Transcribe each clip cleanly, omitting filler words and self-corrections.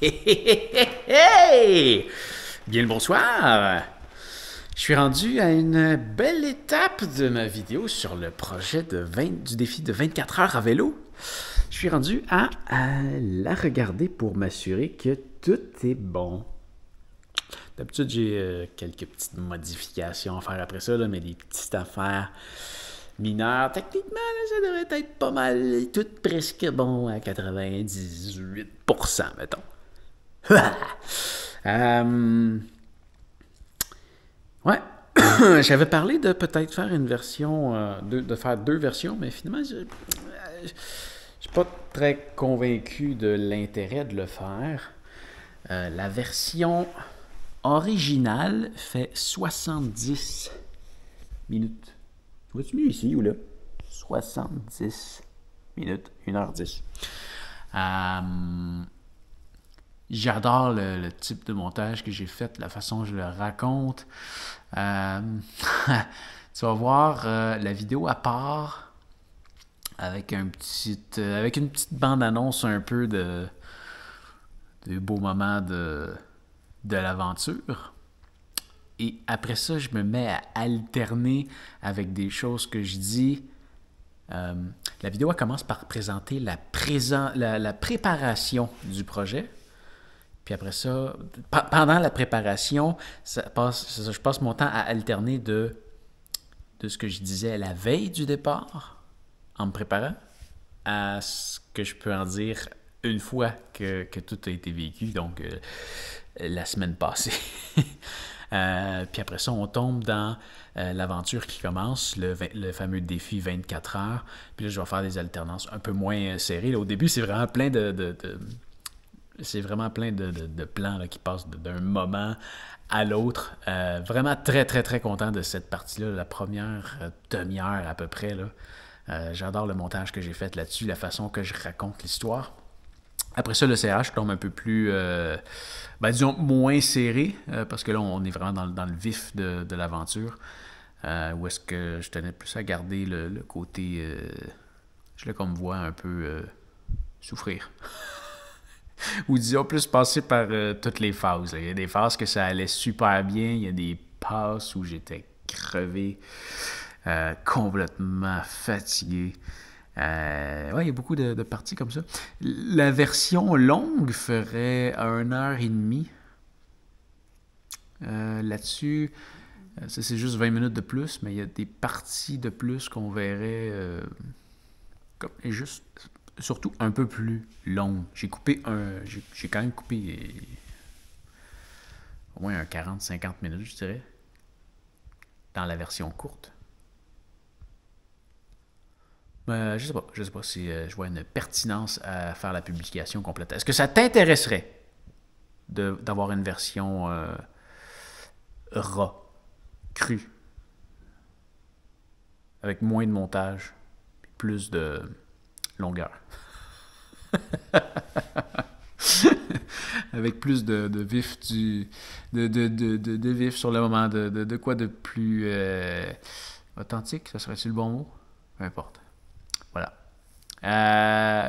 Hey! Bien le bonsoir! Je suis rendu à une belle étape de ma vidéo sur le projet du défi de 24 heures à vélo. Je suis rendu à la regarder pour m'assurer que tout est bon. D'habitude, j'ai quelques petites modifications à faire après ça, là, mais des petites affaires mineures. Techniquement, là, ça devrait être pas mal, tout presque bon à 98%, mettons. Ouais, j'avais parlé de peut-être faire une version, de faire deux versions, mais finalement, je suis pas très convaincu de l'intérêt de le faire. La version originale fait 70 minutes. Vois-tu mieux ici ou là? 70 minutes, 1h10. J'adore le type de montage que j'ai fait, la façon dont je le raconte. Tu vas voir la vidéo à part avec une petite bande-annonce un peu de beaux moments de l'aventure. Et après ça, je me mets à alterner avec des choses que je dis. La vidéo elle commence par présenter la préparation du projet. Puis après ça, pendant la préparation, je passe mon temps à alterner de ce que je disais la veille du départ, en me préparant, à ce que je peux en dire une fois que tout a été vécu, donc la semaine passée. Puis après ça, on tombe dans l'aventure qui commence, le fameux défi 24 heures. Puis là, je vais faire des alternances un peu moins serrées. Là, au début, c'est vraiment plein de plans là, qui passent d'un moment à l'autre. Vraiment très, très, très content de cette partie-là, la première demi-heure à peu près. Là. J'adore le montage que j'ai fait là-dessus, la façon que je raconte l'histoire. Après ça, le serrage tombe un peu plus, disons, moins serré, parce que là, on est vraiment dans le vif de l'aventure, où est-ce que je tenais plus à garder le côté, je l'ai comme voix un peu souffrir. Ou disons plus passer par toutes les phases. Là. Il y a des phases que ça allait super bien, il y a des passes où j'étais crevé, complètement fatigué. Ouais, il y a beaucoup de parties comme ça. La version longue ferait 1h30. Là-dessus, ça c'est juste 20 minutes de plus, mais il y a des parties de plus qu'on verrait juste surtout un peu plus longue. J'ai quand même coupé au moins un 40-50 minutes, je dirais, dans la version courte. Je sais pas si je vois une pertinence à faire la publication complète. Est-ce que ça t'intéresserait d'avoir une version raw, crue, avec moins de montage, puis plus de longueur? Avec plus de vif de vif sur le moment, de quoi de plus authentique, ça serait-tu le bon mot? Peu importe. Voilà.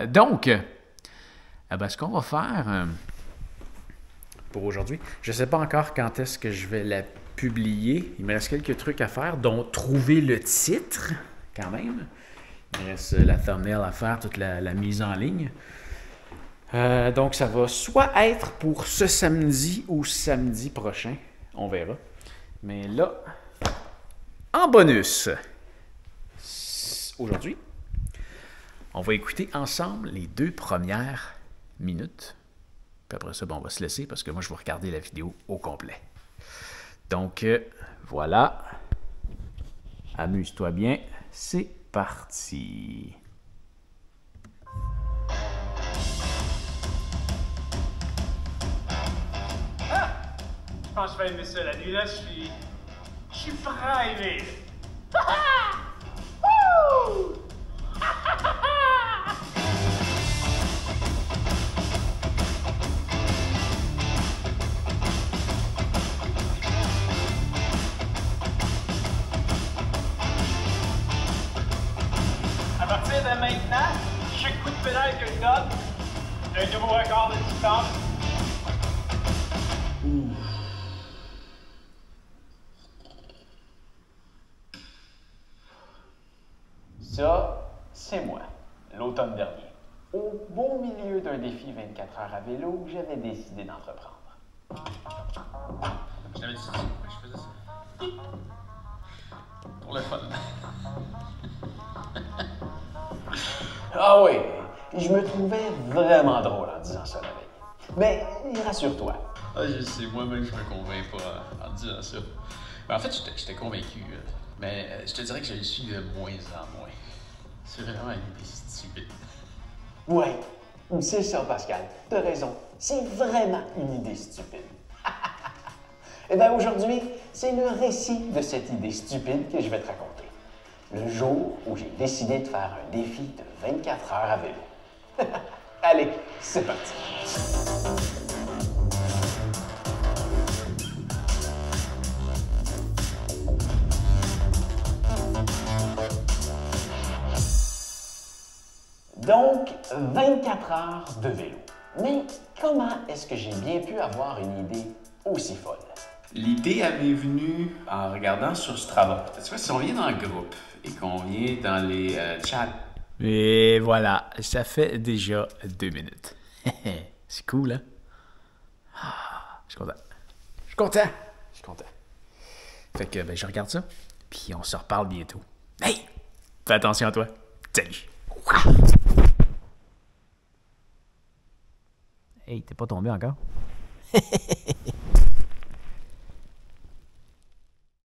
Donc, ce qu'on va faire pour aujourd'hui, je ne sais pas encore quand est-ce que je vais la publier. Il me reste quelques trucs à faire, dont trouver le titre, quand même. Il me reste la thumbnail à faire, toute la mise en ligne. Donc, ça va soit être pour ce samedi ou samedi prochain. On verra. Mais là, en bonus, aujourd'hui, on va écouter ensemble les 2 premières minutes. Puis après ça, on va se laisser parce que moi, je vais regarder la vidéo au complet. Donc, voilà. Amuse-toi bien. C'est parti. Je pense que je vais aimer ça la nuit, là, je suis prêt. À partir de maintenant, chaque coup de pédale que je donne, j'ai un nouveau record de distance. l'automne dernier, au beau milieu d'un défi 24 heures à vélo que j'avais décidé d'entreprendre. Je t'avais dit ça, je faisais ça. Pour le fun. Ah oui, je me trouvais vraiment drôle en disant ça la veille. Mais rassure-toi. Ah, je sais, moi-même, je me convainc pas en disant ça. Mais en fait, j'étais convaincu. Mais je te dirais que je le suis de moins en moins. C'est vraiment une idée stupide. Ouais, c'est ça, Pascal. T'as raison. C'est vraiment une idée stupide. Eh bien, aujourd'hui, c'est le récit de cette idée stupide que je vais te raconter. Le jour où j'ai décidé de faire un défi de 24 heures à vélo. Allez, c'est parti. Donc, 24 heures de vélo. Mais comment est-ce que j'ai bien pu avoir une idée aussi folle? L'idée avait venue en regardant sur Strava. Tu vois, si on vient dans le groupe et qu'on vient dans les chats. Et voilà, ça fait déjà 2 minutes. C'est cool, hein? Ah, je suis content. Je suis content. Je suis content. Fait que, ben, je regarde ça, puis on se reparle bientôt. Hey! Fais attention à toi. Salut! Hey, t'es pas tombé encore?